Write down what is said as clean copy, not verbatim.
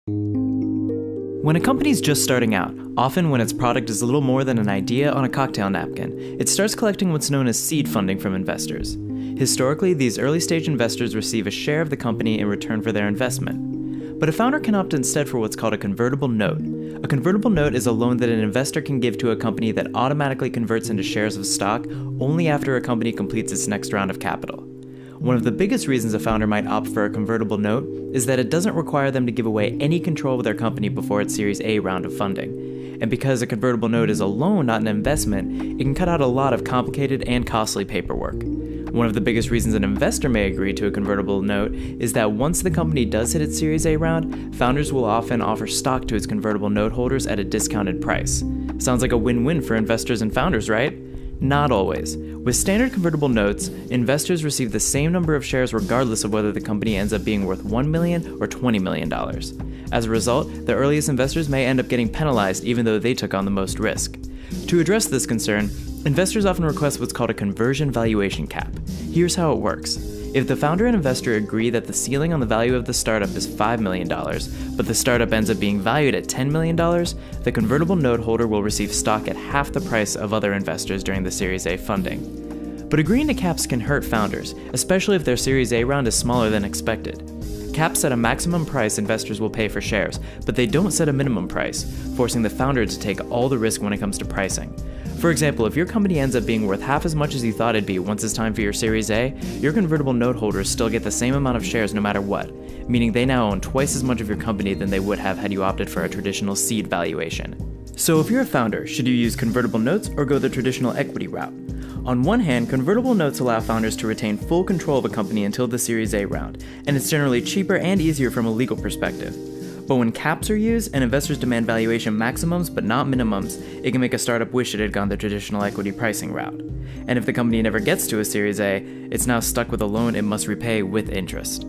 When a company's just starting out, often when its product is a little more than an idea on a cocktail napkin, it starts collecting what's known as seed funding from investors. Historically, these early-stage investors receive a share of the company in return for their investment. But a founder can opt instead for what's called a convertible note. A convertible note is a loan that an investor can give to a company that automatically converts into shares of stock only after a company completes its next round of capital. One of the biggest reasons a founder might opt for a convertible note is that it doesn't require them to give away any control of their company before its Series A round of funding. And because a convertible note is a loan, not an investment, it can cut out a lot of complicated and costly paperwork. One of the biggest reasons an investor may agree to a convertible note is that once the company does hit its Series A round, founders will often offer stock to its convertible note holders at a discounted price. Sounds like a win-win for investors and founders, right? Not always. With standard convertible notes, investors receive the same number of shares regardless of whether the company ends up being worth $1 million or $20 million. As a result, the earliest investors may end up getting penalized even though they took on the most risk. To address this concern, investors often request what's called a conversion valuation cap. Here's how it works. If the founder and investor agree that the ceiling on the value of the startup is $5 million, but the startup ends up being valued at $10 million, the convertible note holder will receive stock at half the price of other investors during the Series A funding. But agreeing to caps can hurt founders, especially if their Series A round is smaller than expected. Caps set a maximum price investors will pay for shares, but they don't set a minimum price, forcing the founder to take all the risk when it comes to pricing. For example, if your company ends up being worth half as much as you thought it'd be once it's time for your Series A, your convertible note holders still get the same amount of shares no matter what, meaning they now own twice as much of your company than they would have had you opted for a traditional seed valuation. So if you're a founder, should you use convertible notes or go the traditional equity route? On one hand, convertible notes allow founders to retain full control of a company until the Series A round, and it's generally cheaper and easier from a legal perspective. But when caps are used and investors demand valuation maximums but not minimums, it can make a startup wish it had gone the traditional equity pricing route. And if the company never gets to a Series A, it's now stuck with a loan it must repay with interest.